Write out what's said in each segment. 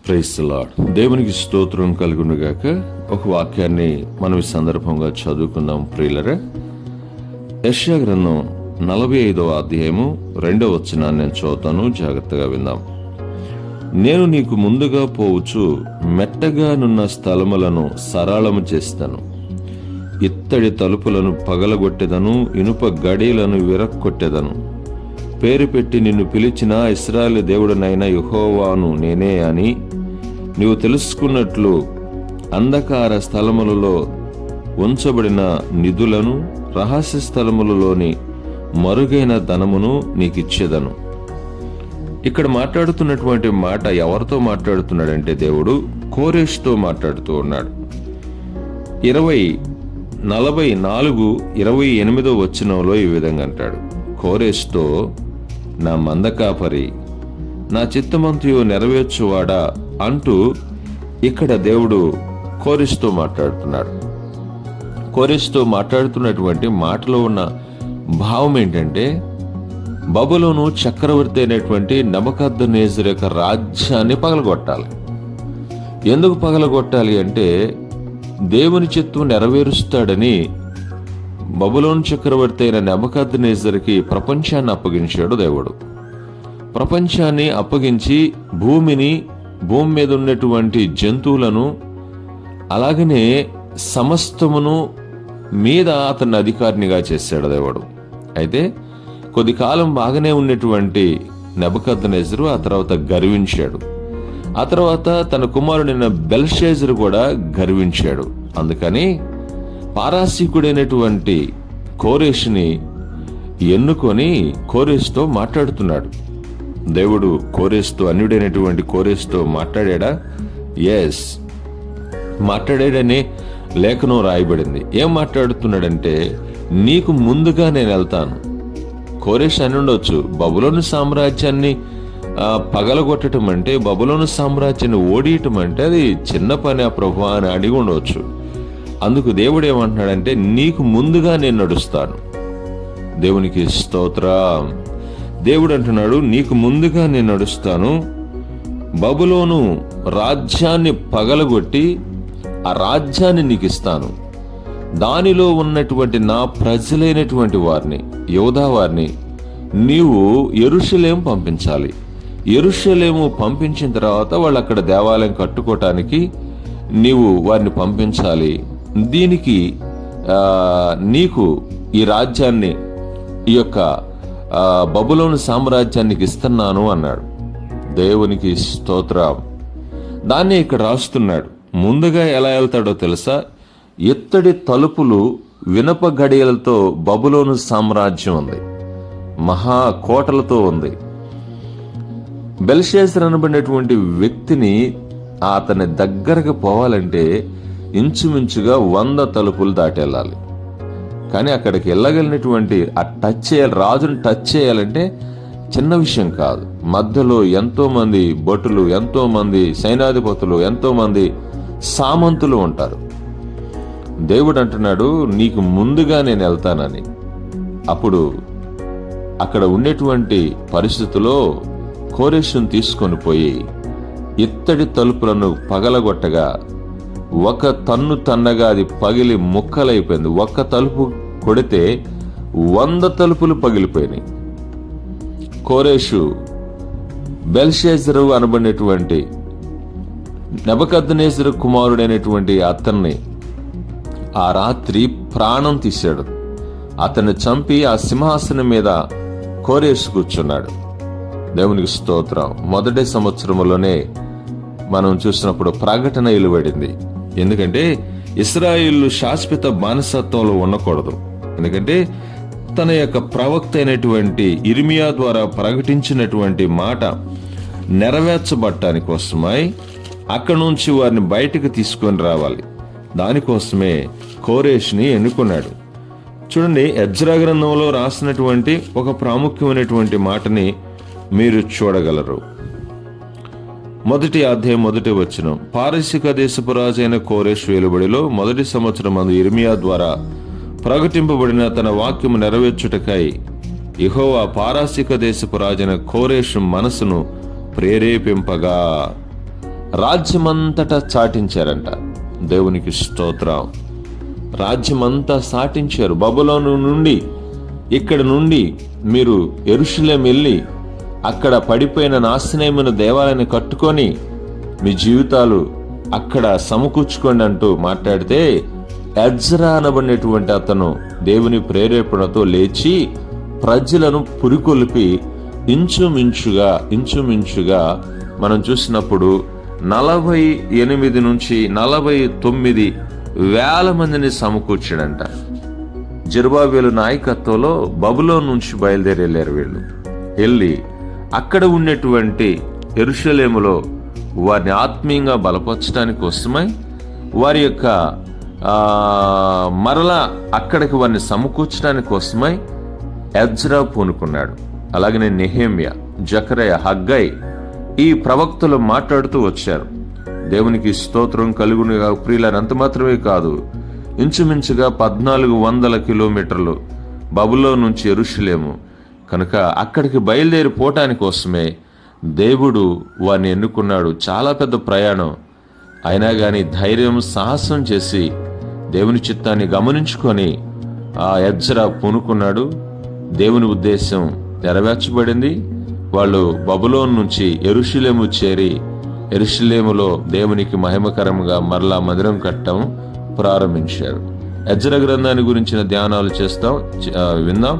Praise the lord. దేవునికి స్తోత్రం కలుగునుగాక. ఒక వాక్యాన్ని మనం ఈ సందర్భంగా చదువుకుందాం ప్రియులరా. యెషయా గ్రంథం 45వ అధ్యాయము 2వ వచనాన్ని నేను చదువుతాను, జాగ్రత్తగా విందాం. నేను నీకు ముందుగా పోవచ్చు మెట్టగా నున్న స్థలములను సరళము చేస్తాను, ఇత్తడి తలుపులను పగలగొట్టెదను, ఇనుప గడియలను విరక్కొట్టెదను. పేరు పెట్టి నిన్ను పిలిచిన ఇశ్రాయేలు దేవుడనైన యెహోవాను నేనే అని నీవు తెలుసుకున్నట్లు అంధకార స్థలములలో ఉంచబడిన నిధులను, రహస్య స్థలములలోని మరుగైన ధనమును నీకిచ్చేదను. ఇక్కడ మాట్లాడుతున్నటువంటి మాట ఎవరితో మాట్లాడుతున్నాడంటే దేవుడు కోరెషుతో మాట్లాడుతూ ఉన్నాడు. 44:28 వచనంలో ఈ విధంగా అంటాడు, కోరెషుతో, నా మందకాపరి, నా చిత్తమంతయు నెరవేర్చువాడా అంటూ ఇక్కడ దేవుడు కోరెషుతో మాట్లాడుతున్నాడు. కోరెషుతో మాట్లాడుతున్నటువంటి మాటలో ఉన్న భావం ఏంటంటే, బబులోను చక్రవర్తి అయినటువంటి నెబుకద్నెజరు యొక్క రాజ్యాన్ని పగలగొట్టాలి. ఎందుకు పగలగొట్టాలి అంటే, దేవుని చిత్తం నెరవేరుస్తాడని బబులోను చక్రవర్తి అయిన నెబుకద్నెజరుకి ప్రపంచాన్ని అప్పగించాడు దేవుడు. ప్రపంచాన్ని అప్పగించి భూమి మీద ఉన్నటువంటి జంతువులను, అలాగనే సమస్తమును మీద అతన్ని అధికారినిగా చేశాడు దేవుడు. అయితే కొద్ది కాలం బాగానే ఉన్నటువంటి నెబుకద్నెజరు ఆ తర్వాత గర్వించాడు. ఆ తర్వాత తన కుమారుడైన బెల్షాజరు కూడా గర్వించాడు. అందుకని పారాసీకుడైనటువంటి కోరెషుని ఎన్నుకొని కోరెషుతో మాట్లాడుతున్నాడు. దేవుడు కోరెషుతో, అన్యుడైనటువంటి కోరెషుతో మాట్లాడా? ఎస్, మాట్లాడాడని లేఖనం రాయబడింది. ఏం మాట్లాడుతున్నాడంటే, నీకు ముందుగా నేను వెళ్తాను. కోరెషు అని ఉండొచ్చు, బబులోను సామ్రాజ్యాన్ని పగలగొట్టడం అంటే, బబులోను సామ్రాజ్యాన్ని ఓడియటం అంటే అది చిన్న పని ఆ ప్రభువా అని అడిగి ఉండవచ్చు. అందుకు దేవుడు ఏమంటున్నాడంటే, నీకు ముందుగా నేను నడుస్తాను. దేవునికి స్తోత్రం. దేవుడు అంటున్నాడు, నీకు ముందుగా నేను నడుస్తాను, బబులోను రాజ్యాన్ని పగలగొట్టి ఆ రాజ్యాన్ని నీకు ఇస్తాను. దానిలో ఉన్నటువంటి నా ప్రజలైనటువంటి వారిని, యోధా వారిని నీవు యెరూషలేము పంపించాలి. యెరూషలేము పంపించిన తర్వాత వాళ్ళు అక్కడ దేవాలయం కట్టుకోవటానికి నీవు వారిని పంపించాలి. దీనికి నీకు ఈ రాజ్యాన్ని, ఈ యొక్క బబులోను సామ్రాజ్యానికి ఇస్తున్నాను అన్నాడు. దేవునికి స్తోత్రం. దాన్ని ఇక్కడ రాస్తున్నాడు. ముందుగా ఎలా వెళ్తాడో తెలుసా? ఇత్తడి తలుపులు, వినప గడియలతో బబులోను సామ్రాజ్యం ఉంది, మహా కోటలతో ఉంది. బెల్షాజరు అనబడినటువంటి వ్యక్తిని అతని దగ్గరకు పోవాలంటే ఇంచుమించుగా 100 తలుపులు దాటి వెళ్ళాలి. కానీ అక్కడికి వెళ్ళగలిగినటువంటి రాజుని టచ్ చేయాలంటే చిన్న విషయం కాదు. మధ్యలో ఎంతో మంది భటులు, ఎంతో మంది సైనాధిపతులు, ఎంతో మంది సామంతులు ఉంటారు. దేవుడు అంటున్నాడు, నీకు ముందుగా నేను వెళ్తానని. అప్పుడు అక్కడ ఉండేటువంటి పరిస్థితుల్లో కోరెషును తీసుకొని పోయి ఇత్తడి తలుపులను పగలగొట్టగా ఒక తన్ను తన్నగా అది పగిలి ముక్కలైపోయింది. ఒక్క తలుపు కొడితే 100 తలుపులు పగిలిపోయినాయి. కోరెషు బెల్షాజరు అనబడినటువంటి నెబుకద్నెజరు కుమారుడైనటువంటి అతన్ని ఆ రాత్రి ప్రాణం తీశాడు. అతన్ని చంపి ఆ సింహాసనం మీద కోరెషు కూర్చున్నాడు. దేవునికి స్తోత్రం. మొదటి సంవత్సరంలోనే మనం చూసినప్పుడు ప్రకటన వెలువడింది. ఎందుకంటే ఇశ్రాయేలు శాశ్వత బానిసత్వంలో ఉండకూడదు. ఎందుకంటే తన యొక్క ప్రవక్త అయినటువంటి ఇర్మియా ద్వారా ప్రకటించినటువంటి మాట నెరవేర్చబడటానికి కోసమై అక్కడి నుంచి వారిని బయటకు తీసుకొని రావాలి. దానికోసమే కోరెషుని ఎన్నుకున్నాడు. చూడండి, ఎజ్రా గ్రంథంలో రాసినటువంటి ఒక ప్రాముఖ్యమైనటువంటి మాటని మీరు చూడగలరు. 1వ అధ్యాయం 1వ వచనం, పారసీక దేశపు రాజైన కోరెషు వెలుబడిలో 1వ సంవత్సరం ఇర్మియా ద్వారా ప్రకటింపబడిన తన వాక్యము నెరవేర్చుటకై యెహోవా పారసీక దేశపు రాజైన కోరెషు మనసును ప్రేరేపింపగా రాజ్యమంతటా చాటించారంట. దేవునికి స్తోత్రం. రాజ్యమంతా చాటించారు. బబులోను నుండి, ఇక్కడ నుండి మీరు యెరూషలేము వెళ్ళి అక్కడ పడిపోయిన నాశనమైన దేవాలయాన్ని కట్టుకొని మీ జీవితాలు అక్కడ సమకూర్చుకోండి అంటూ మాట్లాడితే, ఎజ్రా అనబడినటువంటి అతను దేవుని ప్రేరేపణతో లేచి ప్రజలను పురికొల్పి ఇంచుమించుగా మనం చూసినప్పుడు 48 నుంచి 49 వేల మందిని సమకూర్చాడంట. జెరుబాబేలు నాయకత్వంలో బబులోను నుంచి బయలుదేరి వెళ్ళారు. వీళ్ళు వెళ్ళి అక్కడ ఉన్నటువంటి యెరూషలేములో వారిని ఆత్మీయంగా బలపరచడానికి కోసమై వారి యొక్క మరలా అక్కడికి వారిని సమకూర్చడానికి కోసమై ఎజ్రా పూనుకున్నాడు. అలాగనే నెహెమ్యా, జకరయా, హగ్గై ఈ ప్రవక్తలు మాట్లాడుతూ వచ్చారు. దేవునికి స్తోత్రం కలుగునుగా. ప్రియులారా, అంత మాత్రమే కాదు, ఇంచుమించుగా 1400 కిలోమీటర్లు బబులోను నుంచి యెరూషలేము కనుక అక్కడికి బయలుదేరిపోవటానికి కోసమే దేవుడు వారిని ఎన్నుకున్నాడు. చాలా పెద్ద ప్రయాణం అయినా కానీ ధైర్యం, సాహసం చేసి దేవుని చిత్తాన్ని గమనించుకొని ఆ ఎజ్రా పూనుకున్నాడు. దేవుని ఉద్దేశం నెరవేర్చబడింది. వాళ్ళు బబులోను నుంచి యెరూషలేము చేరి యెరూషలేములో దేవునికి మహిమకరంగా మరలా మందిరం కట్టడం ప్రారంభించారు. ఎజ్రా గ్రంథాన్ని గురించిన ధ్యానాలు విందాం.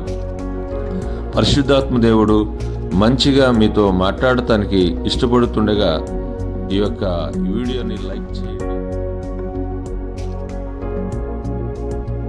పరిశుద్ధాత్మ దేవుడు మంచిగా మీతో మాట్లాడటానికి ఇష్టపడుతుండగా ఈ యొక్క వీడియోని లైక్ చేయండి.